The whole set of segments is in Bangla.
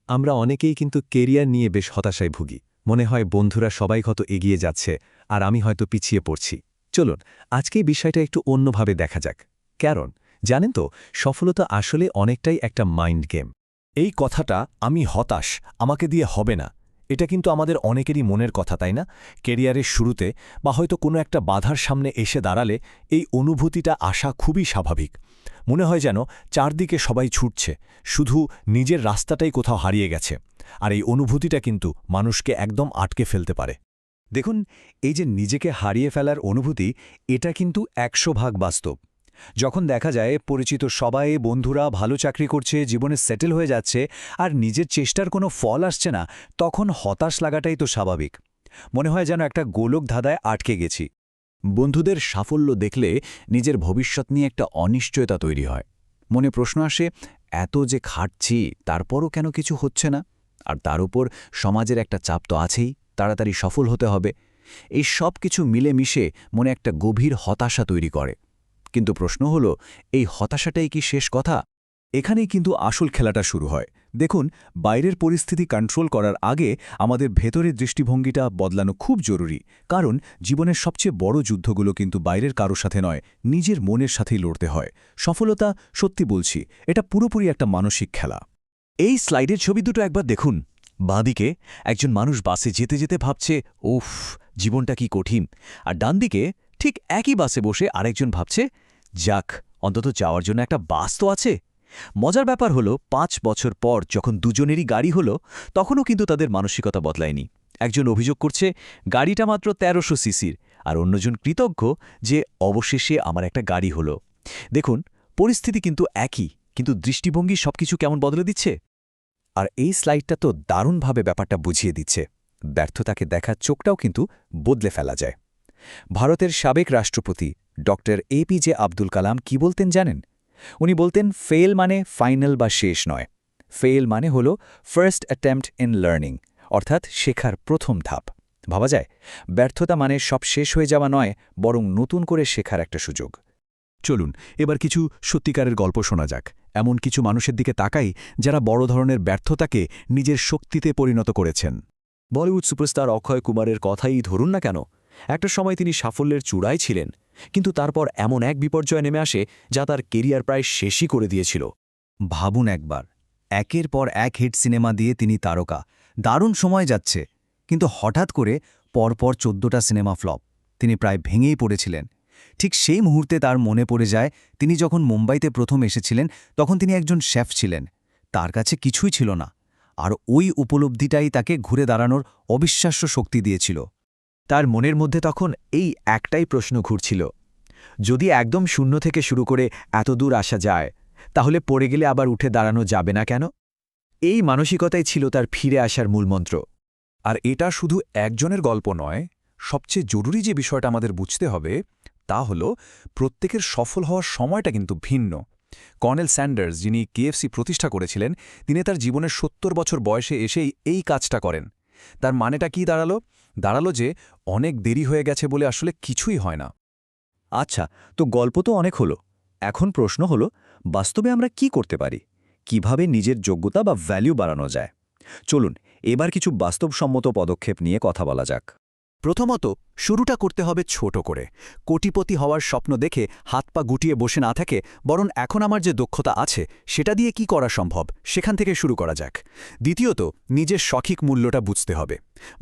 আমরা অনেকেই কিন্তু কেরিয়ার নিয়ে বেশ হতাশায় ভুগি। মনে হয় বন্ধুরা সবাই কত এগিয়ে যাচ্ছে আর আমি হয়তো পিছিয়ে পড়ছি। চলুন আজকে এই বিষয়টা একটু অন্যভাবে দেখা যাক। কারণ জানেন তো, সফলতা আসলে অনেকটাই একটা মাইন্ড গেম। এই কথাটা আমি হতাশ, আমাকে দিয়ে হবে না, এটা কিন্তু আমাদের অনেকেরই মনের কথা, তাই না? কেরিয়ারের শুরুতে বা হয়তো কোনো একটা বাধার সামনে এসে দাঁড়ালে এই অনুভূতিটা আসা খুবই স্বাভাবিক। মনে হয় যেন চারদিকে সবাই ছুটছে, শুধু নিজের রাস্তাটাই কোথাও হারিয়ে গেছে। আর এই অনুভূতিটা কিন্তু মানুষকে একদম আটকে ফেলতে পারে। দেখুন, এই যে নিজেকে হারিয়ে ফেলার অনুভূতি, এটা কিন্তু ১০০ ভাগ বাস্তব। যখন দেখা যায় পরিচিত সবাই, বন্ধুরা ভালো চাকরি করছে, জীবনে সেটেল হয়ে যাচ্ছে, আর নিজের চেষ্টার কোনো ফল আসছে না, তখন হতাশ লাগাটাই তো স্বাভাবিক। মনে হয় যেন একটা গোলক ধাঁধায় আটকে গেছি। বন্ধুদের সাফল্য দেখলে নিজের ভবিষ্যৎ নিয়ে একটা অনিশ্চয়তা তৈরি হয়। মনে প্রশ্ন আসে, এত যে খাটছি তারপরও কেন কিছু হচ্ছে না? আর তার উপর সমাজের একটা চাপ তো আছেই, তাড়াতাড়ি সফল হতে হবে। এই সব কিছু মিলেমিশে মনে একটা গভীর হতাশা তৈরি করে। কিন্তু প্রশ্ন হলো, এই হতাশাটাই কি শেষ কথা? এখানেই কিন্তু আসল খেলাটা শুরু হয়। দেখুন, বাইরের পরিস্থিতি কন্ট্রোল করার আগে আমাদের ভেতরের দৃষ্টিভঙ্গিটা বদলানো খুব জরুরি। কারণ জীবনের সবচেয়ে বড় যুদ্ধগুলো কিন্তু বাইরের কারো সাথে নয়, নিজের মনের সাথেই লড়তে হয়। সফলতা, সত্যি বলছি, এটা পুরোপুরি একটা মানসিক খেলা। এই স্লাইডের ছবি দুটো একবার দেখুন। বাঁদিকে একজন মানুষ বাসে যেতে যেতে ভাবছে, উফ, জীবনটা কি কঠিন। আর ডানদিকে ঠিক একই বাসে বসে আরেকজন ভাবছে, যাক, অন্তত যাওয়ার জন্য একটা বাস তো আছে। মজার ব্যাপার হলো, ৫ বছর পর যখন দুজনেরই গাড়ি হলো, তখনও কিন্তু তাদের মানসিকতা বদলায়নি। একজন অভিযোগ করছে গাড়িটা মাত্র ১৩০০ সিসির, আর অন্যজন কৃতজ্ঞ যে অবশেষে আমার একটা গাড়ি হলো। দেখুন, পরিস্থিতি কিন্তু একই, কিন্তু দৃষ্টিভঙ্গি সবকিছু কেমন বদলে দিচ্ছে। আর এই স্লাইডটা তো দারুণভাবে ব্যাপারটা বুঝিয়ে দিচ্ছে। ব্যর্থতাকে দেখার চোখটাও কিন্তু বদলে ফেলা যায়। ভারতের সাবেক রাষ্ট্রপতি ডক্টর এপিজে আব্দুল কালাম কি বলতেন জানেন? উনি বলতেন, ফেল মানে ফাইনাল বা শেষ নয়। ফেল মানে হল ফার্স্ট অ্যাটেম্পট ইন লার্নিং, অর্থাৎ শেখার প্রথম ধাপ। ভাবা যায়, ব্যর্থতা মানে সব শেষ হয়ে যাওয়া নয়, বরং নতুন করে শেখার একটা সুযোগ। চলুন এবার কিছু সত্যিকারের গল্প শোনা যাক। এমন কিছু মানুষের দিকে তাকাই যারা বড় ধরনের ব্যর্থতাকে নিজের শক্তিতে পরিণত করেছেন। বলিউড সুপারস্টার অক্ষয় কুমারের কথাই ধরুন না কেন। একটা সময় তিনি সাফল্যের চূড়ায় ছিলেন, কিন্তু তারপর এমন এক বিপর্যয় নেমে আসে যা তার কেরিয়ার প্রায় শেষই করে দিয়েছিল। ভাবুন একবার, একের পর এক হিট সিনেমা দিয়ে তিনি তারকা, দারুণ সময় যাচ্ছে, কিন্তু হঠাৎ করে পরপর ১৪টা সিনেমা ফ্লপ। তিনি প্রায় ভেঙেই পড়েছিলেন। ঠিক সেই মুহূর্তে তার মনে পড়ে যায়, তিনি যখন মুম্বাইতে প্রথম এসেছিলেন তখন তিনি একজন শেফ ছিলেন, তার কাছে কিছুই ছিল না। আর ওই উপলব্ধিটাই তাকে ঘুরে দাঁড়ানোর অবিশ্বাস্য শক্তি দিয়েছিল। তার মনের মধ্যে তখন এই একটাই প্রশ্ন ঘুরছিল, যদি একদম শূন্য থেকে শুরু করে এত দূর আসা যায়, তাহলে পড়ে গেলে আবার উঠে দাঁড়ানো যাবে না কেন? এই মানসিকতাই ছিল তার ফিরে আসার মূলমন্ত্র। আর এটা শুধু একজনের গল্প নয়, সবচেয়ে জরুরি যে বিষয়টা আমাদের বুঝতে হবে তা হল, প্রত্যেকের সফল হওয়ার সময়টা কিন্তু ভিন্ন। কর্নেল স্যান্ডার্স, যিনি কেএফসি প্রতিষ্ঠা করেছিলেন, তিনি তার জীবনের ৭০ বছর বয়সে এসেই এই কাজটা করেন। তার মানেটা কি দাঁড়ালো যে অনেক দেরি হয়ে গেছে বলে আসলে কিছুই হয় না। আচ্ছা, তো গল্প তো অনেক হলো। এখন প্রশ্ন হলো, বাস্তবে আমরা কি করতে পারি? কিভাবে নিজের যোগ্যতা বা ভ্যালু বাড়ানো যায়? চলুন এবার কিছু বাস্তবসম্মত পদক্ষেপ নিয়ে কথা বলা যাক। প্রথমত, শুরুটা করতে হবে ছোট করে। কোটিপতি হওয়ার স্বপ্ন দেখে হাত পা গুটিয়ে বসে না থাকে, বরং এখন আমার যে দক্ষতা আছে সেটা দিয়ে কি করা সম্ভব, সেখান থেকে শুরু করা যাক। দ্বিতীয়ত, নিজের সঠিক মূল্যটা বুঝতে হবে।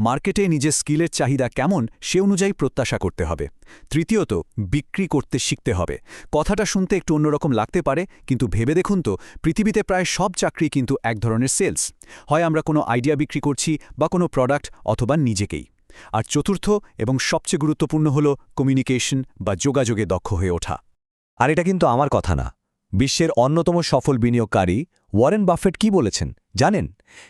মার্কেটে নিজের স্কিলের চাহিদা কেমন সে অনুযায়ী প্রত্যাশা করতে হবে। তৃতীয়ত, বিক্রি করতে শিখতে হবে। কথাটা শুনতে একটু অন্যরকম লাগতে পারে, কিন্তু ভেবে দেখুন তো, পৃথিবীতে প্রায় সব চাকরি কিন্তু এক ধরনের সেলস। হয় আমরা কোনো আইডিয়া বিক্রি করছি, বা কোনো প্রোডাক্ট, অথবা নিজেকেই। আর চতুর্থ এবং সবচেয়ে গুরুত্বপূর্ণ হল কমিউনিকেশন বা যোগাযোগে দক্ষ হয়ে ওঠা। আর এটা কিন্তু আমার কথা না, বিশ্বের অন্যতম সফল বিনিয়োগকারী ওয়ারেন বাফেট কি বলেছেন জানেন?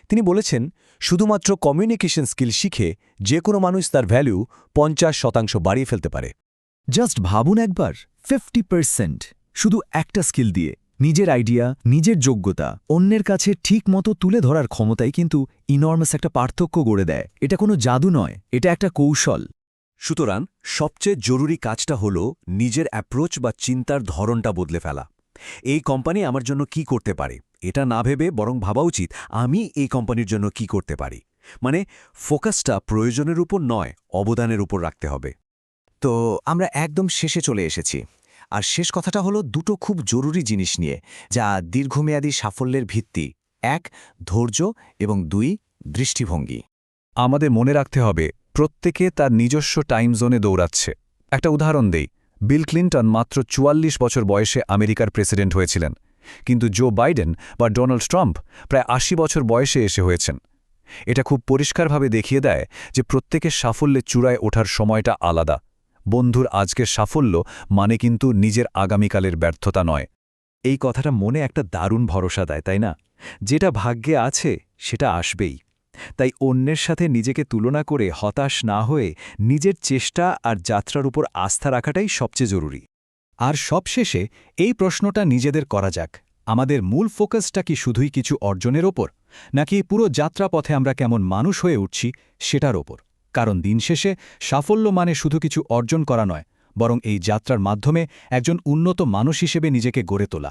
তিনি বলেছেন, শুধুমাত্র কমিউনিকেশন স্কিল শিখে যে কোনো মানুষ তার ভ্যালু ৫০% বাড়িয়ে ফেলতে পারে। জাস্ট ভাবুন একবার, 50% শুধু একটা স্কিল দিয়ে। নিজের আইডিয়া, নিজের যোগ্যতা অন্যের কাছে ঠিক মতো তুলে ধরার ক্ষমতাই কিন্তু ইনর্মাস একটা পার্থক্য গড়ে দেয়। এটা কোনো জাদু নয়, এটা একটা কৌশল। সুতরাং সবচেয়ে জরুরি কাজটা হল নিজের অ্যাপ্রোচ বা চিন্তার ধরনটা বদলে ফেলা। এই কোম্পানি আমার জন্য কি করতে পারে, এটা না ভেবে বরং ভাবা উচিত আমি এই কোম্পানির জন্য কি করতে পারি। মানে ফোকাসটা প্রয়োজনের উপর নয়, অবদানের উপর রাখতে হবে। তো আমরা একদম শেষে চলে এসেছি। আর শেষ কথাটা হলো দুটো খুব জরুরি জিনিস নিয়ে, যা দীর্ঘমেয়াদী সাফল্যের ভিত্তি। ১ ধৈর্য এবং ২ দৃষ্টিভঙ্গি। আমাদের মনে রাখতে হবে প্রত্যেকে তার নিজস্ব টাইম জোনে দৌড়াচ্ছে। একটা উদাহরণ দেই, বিল ক্লিন্টন মাত্র ৪৪ বছর বয়সে আমেরিকার প্রেসিডেন্ট হয়েছিলেন, কিন্তু জো বাইডেন বা ডোনাল্ড ট্রাম্প প্রায় ৮০ বছর বয়সে এসে হয়েছেন। এটা খুব পরিষ্কারভাবে দেখিয়ে দেয় যে প্রত্যেকের সাফল্যের চূড়ায় ওঠার সময়টা আলাদা। বন্ধুর আজকের সাফল্য মানে কিন্তু নিজের আগামীকালের ব্যর্থতা নয়। এই কথাটা মনে একটা দারুণ ভরসা দেয়, তাই না? যেটা ভাগ্যে আছে সেটা আসবেই। তাই অন্যের সাথে নিজেকে তুলনা করে হতাশ না হয়ে নিজের চেষ্টা আর যাত্রার উপর আস্থা রাখাটাই সবচেয়ে জরুরি। আর সবশেষে এই প্রশ্নটা নিজেদের করা যাক, আমাদের মূল ফোকাসটা কি শুধুই কিছু অর্জনের ওপর, নাকি পুরো যাত্রাপথে আমরা কেমন মানুষ হয়ে উঠছি সেটার ওপর? কারণ দিন শেষে সাফল্য মানে শুধু কিছু অর্জন করা নয়, বরং এই যাত্রার মাধ্যমে একজন উন্নত মানুষ হিসেবে নিজেকে গড়ে তোলা।